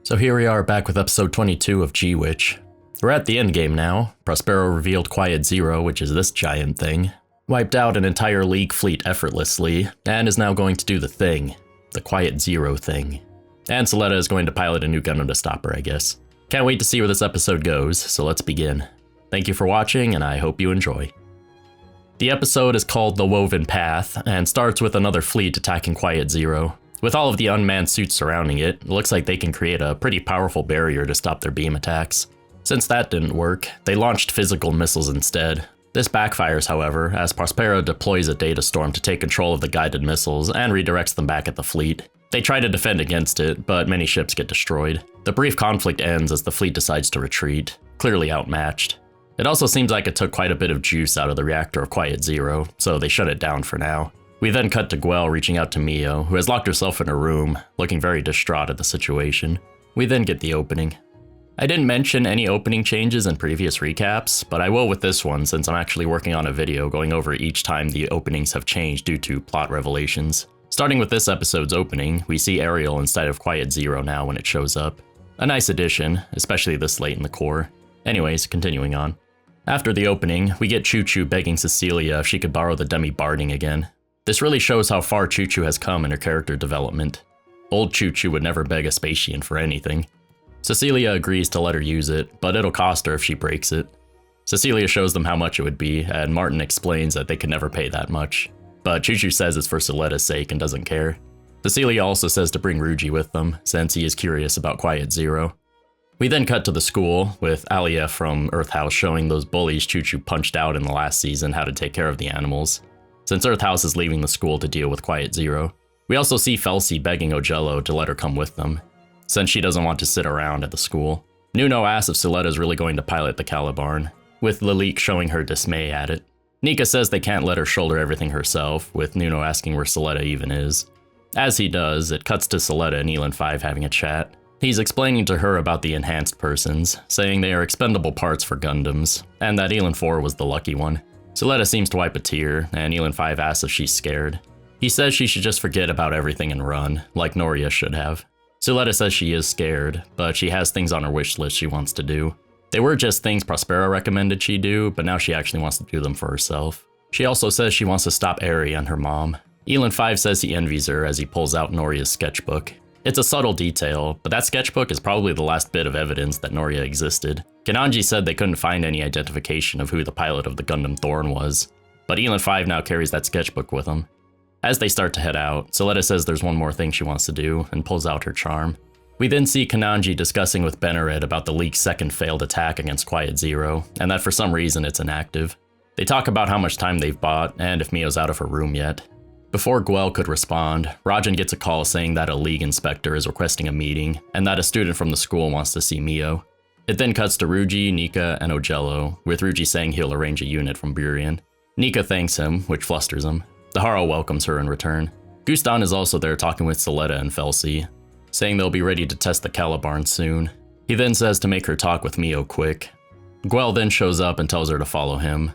So here we are back with episode 22 of G-Witch. We're at the endgame now. Prospero revealed Quiet Zero, which is this giant thing, wiped out an entire League fleet effortlessly, and is now going to do the thing. The Quiet Zero thing. And Suzletta is going to pilot a new Gundam to stop her, I guess. Can't wait to see where this episode goes, so let's begin. Thank you for watching, and I hope you enjoy. The episode is called The Woven Path, and starts with another fleet attacking Quiet Zero. With all of the unmanned suits surrounding it, it looks like they can create a pretty powerful barrier to stop their beam attacks. Since that didn't work, they launched physical missiles instead. This backfires, however, as Prospero deploys a data storm to take control of the guided missiles and redirects them back at the fleet. They try to defend against it, but many ships get destroyed. The brief conflict ends as the fleet decides to retreat, clearly outmatched. It also seems like it took quite a bit of juice out of the reactor of Quiet Zero, so they shut it down for now. We then cut to Guel reaching out to Mio, who has locked herself in her room, looking very distraught at the situation. We then get the opening. I didn't mention any opening changes in previous recaps, but I will with this one since I'm actually working on a video going over each time the openings have changed due to plot revelations. Starting with this episode's opening, we see Ariel instead of Quiet Zero now when it shows up. A nice addition, especially this late in the core. Anyways, continuing on. After the opening, we get Choo Choo begging Cecilia if she could borrow the dummy barding again. This really shows how far Choo Choo has come in her character development. Old Choo Choo would never beg a Spacian for anything. Cecilia agrees to let her use it, but it'll cost her if she breaks it. Cecilia shows them how much it would be, and Martin explains that they could never pay that much. But Choo Choo says it's for Suzetta's sake and doesn't care. Cecilia also says to bring Ruji with them, since he is curious about Quiet Zero. We then cut to the school, with Alia from Earth House showing those bullies Choo Choo punched out in the last season how to take care of the animals, since Earth House is leaving the school to deal with Quiet Zero. We also see Felsi begging Ogello to let her come with them, since she doesn't want to sit around at the school. Nuno asks if Suzletta is really going to pilot the Calibarn, with Lalique showing her dismay at it. Nika says they can't let her shoulder everything herself, with Nuno asking where Suzletta even is. As he does, it cuts to Suzletta and Elin 5 having a chat. He's explaining to her about the enhanced persons, saying they are expendable parts for Gundams, and that Elin 4 was the lucky one. Suzletta seems to wipe a tear, and Elin 5 asks if she's scared. He says she should just forget about everything and run, like Noria should have. Suzletta says she is scared, but she has things on her wish list she wants to do. They were just things Prospero recommended she do, but now she actually wants to do them for herself. She also says she wants to stop Eri and her mom. Elin 5 says he envies her as he pulls out Noria's sketchbook. It's a subtle detail, but that sketchbook is probably the last bit of evidence that Noria existed. Kananji said they couldn't find any identification of who the pilot of the Gundam Thorn was, but Elin 5 now carries that sketchbook with him. As they start to head out, Suzletta says there's one more thing she wants to do, and pulls out her charm. We then see Kananji discussing with Benered about the League's second failed attack against Quiet Zero, and that for some reason it's inactive. They talk about how much time they've bought, and if Mio's out of her room yet. Before Guel could respond, Rajan gets a call saying that a League inspector is requesting a meeting, and that a student from the school wants to see Mio. It then cuts to Ruji, Nika, and Ogello, with Ruji saying he'll arrange a unit from Burien. Nika thanks him, which flusters him. The Haro welcomes her in return. Gustan is also there talking with Suzletta and Felsi, saying they'll be ready to test the Calibarn soon. He then says to make her talk with Mio quick. Guel then shows up and tells her to follow him.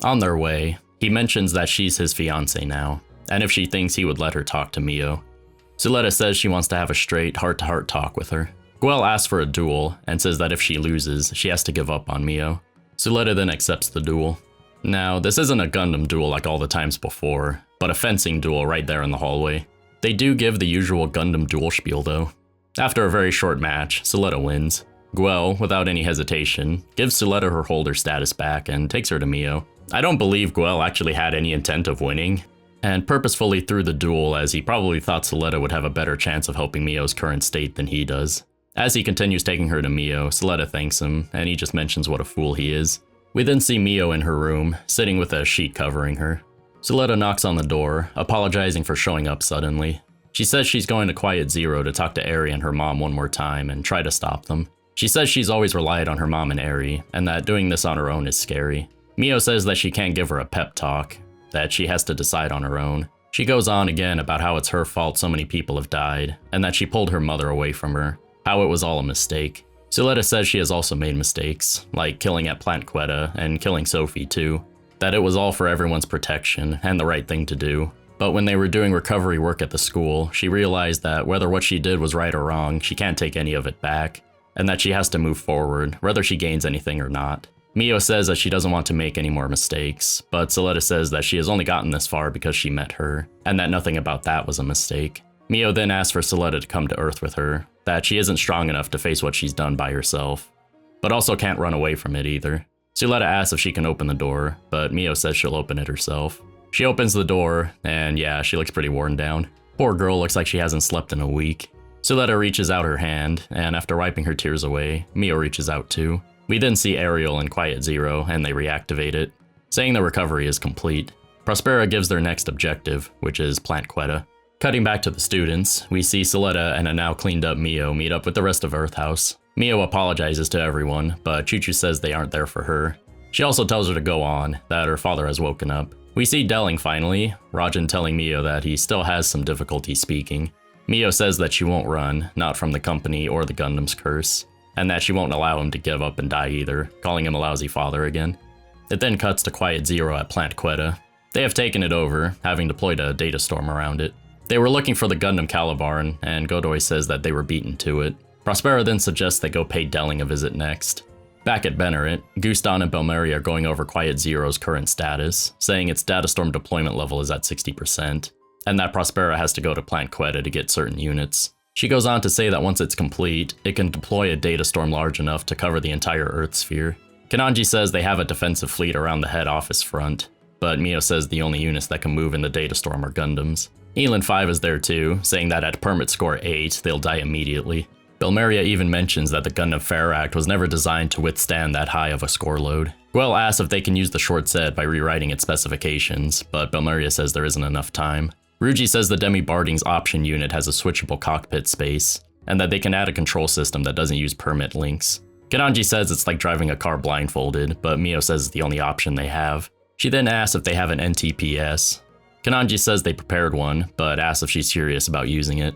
On their way, he mentions that she's his fiancée now, and if she thinks he would let her talk to Mio. Suzletta says she wants to have a straight, heart-to-heart talk with her. Guel asks for a duel, and says that if she loses, she has to give up on Mio. Suzletta then accepts the duel. Now, this isn't a Gundam duel like all the times before, but a fencing duel right there in the hallway. They do give the usual Gundam duel spiel though. After a very short match, Suzletta wins. Guel, without any hesitation, gives Suzletta her holder status back and takes her to Mio. I don't believe Guel actually had any intent of winning, and purposefully threw the duel as he probably thought Suzletta would have a better chance of helping Mio's current state than he does. As he continues taking her to Mio, Suzletta thanks him, and he just mentions what a fool he is. We then see Mio in her room, sitting with a sheet covering her. Suzletta knocks on the door, apologizing for showing up suddenly. She says she's going to Quiet Zero to talk to Eri and her mom one more time and try to stop them. She says she's always relied on her mom and Eri, and that doing this on her own is scary. Mio says that she can't give her a pep talk, that she has to decide on her own. She goes on again about how it's her fault so many people have died, and that she pulled her mother away from her, how it was all a mistake. Suzletta says she has also made mistakes, like killing at Plant Quetta and killing Sophie too, that it was all for everyone's protection and the right thing to do. But when they were doing recovery work at the school, she realized that whether what she did was right or wrong, she can't take any of it back, and that she has to move forward, whether she gains anything or not. Mio says that she doesn't want to make any more mistakes, but Suzletta says that she has only gotten this far because she met her, and that nothing about that was a mistake. Mio then asks for Suzletta to come to Earth with her, that she isn't strong enough to face what she's done by herself, but also can't run away from it either. Suzletta asks if she can open the door, but Mio says she'll open it herself. She opens the door, and yeah, she looks pretty worn down. Poor girl looks like she hasn't slept in a week. Suzletta reaches out her hand, and after wiping her tears away, Mio reaches out too. We then see Ariel and Quiet Zero, and they reactivate it, saying the recovery is complete. Prospera gives their next objective, which is Plant Quetta. Cutting back to the students, we see Suzletta and a now cleaned up Mio meet up with the rest of Earth House. Mio apologizes to everyone, but Choo-Choo says they aren't there for her. She also tells her to go on, that her father has woken up. We see Delling finally, Rajan telling Mio that he still has some difficulty speaking. Mio says that she won't run, not from the company or the Gundam's curse, and that she won't allow him to give up and die either, calling him a lousy father again. It then cuts to Quiet Zero at Plant Quetta. They have taken it over, having deployed a data storm around it. They were looking for the Gundam Calibarn, and Godoy says that they were beaten to it. Prospera then suggests they go pay Delling a visit next. Back at Benerit, Guston and Belmeri are going over Quiet Zero's current status, saying its data storm deployment level is at 60%, and that Prospera has to go to Plant Quetta to get certain units. She goes on to say that once it's complete, it can deploy a data storm large enough to cover the entire Earth sphere. Kananji says they have a defensive fleet around the head office front, but Mio says the only units that can move in the data storm are Gundams. Elin 5 is there too, saying that at permit score 8, they'll die immediately. Belmeria even mentions that the Gundam Ferract was never designed to withstand that high of a score load. Guel asks if they can use the Schwarzette by rewriting its specifications, but Belmeria says there isn't enough time. Ruji says the Demi-Barding's option unit has a switchable cockpit space, and that they can add a control system that doesn't use permit links. Kananji says it's like driving a car blindfolded, but Mio says it's the only option they have. She then asks if they have an NTPS. Kananji says they prepared one, but asks if she's serious about using it.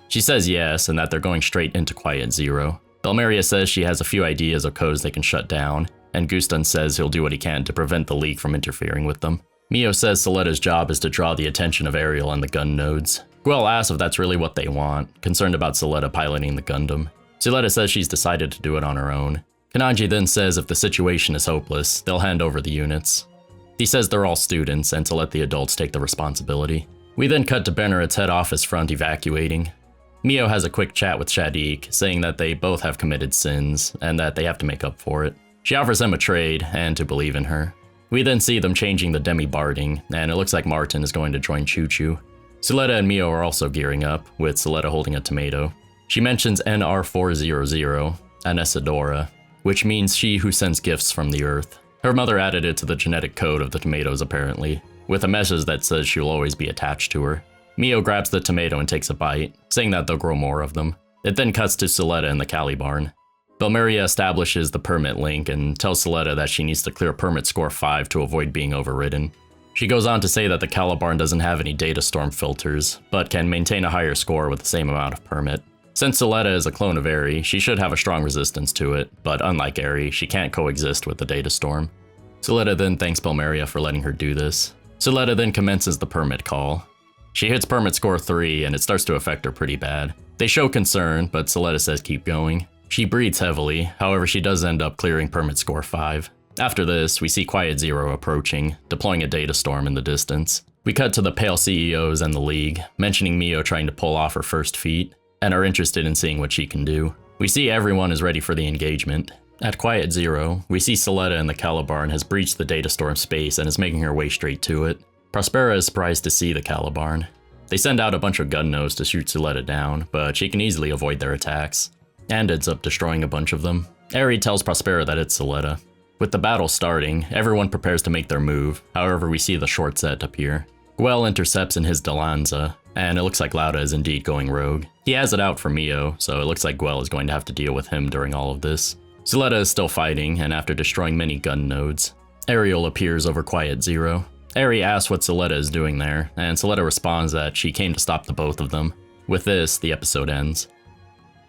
She says yes, and that they're going straight into Quiet Zero. Belmeria says she has a few ideas of codes they can shut down, and Guston says he'll do what he can to prevent the leak from interfering with them. Mio says Suzetta's job is to draw the attention of Ariel and the gun nodes. Guel asks if that's really what they want, concerned about Suzletta piloting the Gundam. Suzletta says she's decided to do it on her own. Kananji then says if the situation is hopeless, they'll hand over the units. He says they're all students and to let the adults take the responsibility. We then cut to Benerit's head office front evacuating. Mio has a quick chat with Shadiq, saying that they both have committed sins and that they have to make up for it. She offers him a trade and to believe in her. We then see them changing the Demi-Barding, and it looks like Martin is going to join Choo-Choo. Suzletta and Mio are also gearing up, with Suzletta holding a tomato. She mentions NR400, Anesidora, which means she who sends gifts from the earth. Her mother added it to the genetic code of the tomatoes apparently, with a message that says she'll always be attached to her. Mio grabs the tomato and takes a bite, saying that they'll grow more of them. It then cuts to Suzletta in the Calibarn. Belmeria establishes the permit link and tells Suzletta that she needs to clear permit score 5 to avoid being overridden. She goes on to say that the Calibarn doesn't have any data storm filters, but can maintain a higher score with the same amount of permit. Since Suzletta is a clone of Eri, she should have a strong resistance to it, but unlike Eri, she can't coexist with the data storm. Suzletta then thanks Belmeria for letting her do this. Suzletta then commences the permit call. She hits permit score 3 and it starts to affect her pretty bad. They show concern, but Suzletta says keep going. She breathes heavily, however she does end up clearing permit score 5. After this, we see Quiet Zero approaching, deploying a data storm in the distance. We cut to the Pale CEOs and the League, mentioning Mio trying to pull off her first feat, and are interested in seeing what she can do. We see everyone is ready for the engagement. At Quiet Zero, we see Suzletta in the Calibarn has breached the data storm space and is making her way straight to it. Prospera is surprised to see the Calibarn. They send out a bunch of gun nose to shoot Suzletta down, but she can easily avoid their attacks, and ends up destroying a bunch of them. Eri tells Prospera that it's Suzletta. With the battle starting, everyone prepares to make their move, however we see the Schwarzette appear. Guel intercepts in his Dilanza, and it looks like Lauda is indeed going rogue. He has it out for Mio, so it looks like Guel is going to have to deal with him during all of this. Suzletta is still fighting, and after destroying many gun nodes, Ariel appears over Quiet Zero. Eri asks what Suzletta is doing there, and Suzletta responds that she came to stop the both of them. With this, the episode ends.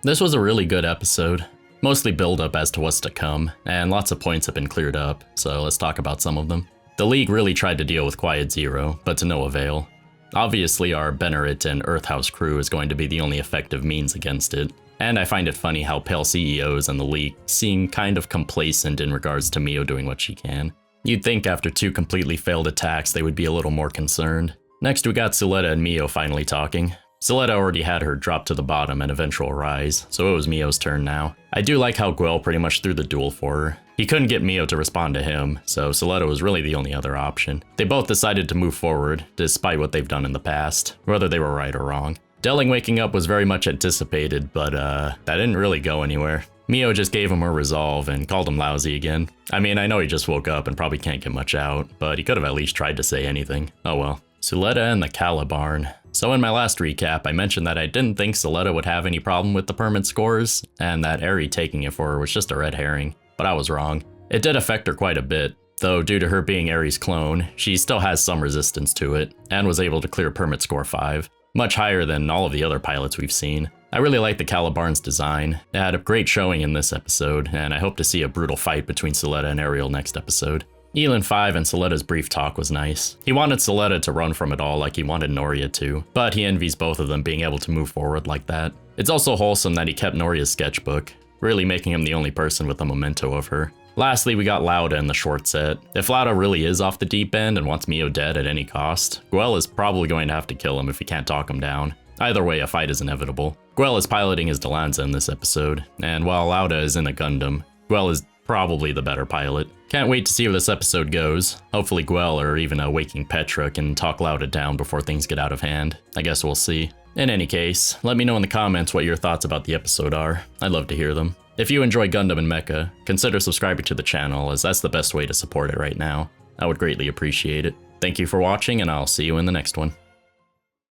This was a really good episode. Mostly build up as to what's to come, and lots of points have been cleared up, so let's talk about some of them. The League really tried to deal with Quiet Zero, but to no avail. Obviously, our Benerit and Earthhouse crew is going to be the only effective means against it. And I find it funny how Pale CEOs and the League seem kind of complacent in regards to Mio doing what she can. You'd think after 2 completely failed attacks they would be a little more concerned. Next we got Suzletta and Mio finally talking. Suzletta already had her drop to the bottom and eventual rise, so it was Mio's turn now. I do like how Guel pretty much threw the duel for her. He couldn't get Mio to respond to him, so Suzletta was really the only other option. They both decided to move forward, despite what they've done in the past, whether they were right or wrong. Delling waking up was very much anticipated, but that didn't really go anywhere. Mio just gave him her resolve and called him lousy again. I mean, I know he just woke up and probably can't get much out, but he could have at least tried to say anything. Oh well. Suzletta and the Calibarn. So in my last recap, I mentioned that I didn't think Suzletta would have any problem with the permit scores, and that Eri taking it for her was just a red herring, but I was wrong. It did affect her quite a bit, though due to her being Eri's clone, she still has some resistance to it, and was able to clear permit score 5, much higher than all of the other pilots we've seen. I really like the Calibarn's design. It had a great showing in this episode, and I hope to see a brutal fight between Suzletta and Ariel next episode. Elin 5 and Suletta's brief talk was nice. He wanted Suzletta to run from it all like he wanted Noria to, but he envies both of them being able to move forward like that. It's also wholesome that he kept Noria's sketchbook, really making him the only person with a memento of her. Lastly, we got Lauda in the Schwarzette. If Lauda really is off the deep end and wants Mio dead at any cost, Guel is probably going to have to kill him if he can't talk him down. Either way, a fight is inevitable. Guel is piloting his Dilanza in this episode, and while Lauda is in a Gundam, Guel is probably the better pilot. Can't wait to see where this episode goes. Hopefully Guel or even a waking Petra can talk Lauda down before things get out of hand. I guess we'll see. In any case, let me know in the comments what your thoughts about the episode are. I'd love to hear them. If you enjoy Gundam and Mecha, consider subscribing to the channel, as that's the best way to support it right now. I would greatly appreciate it. Thank you for watching, and I'll see you in the next one.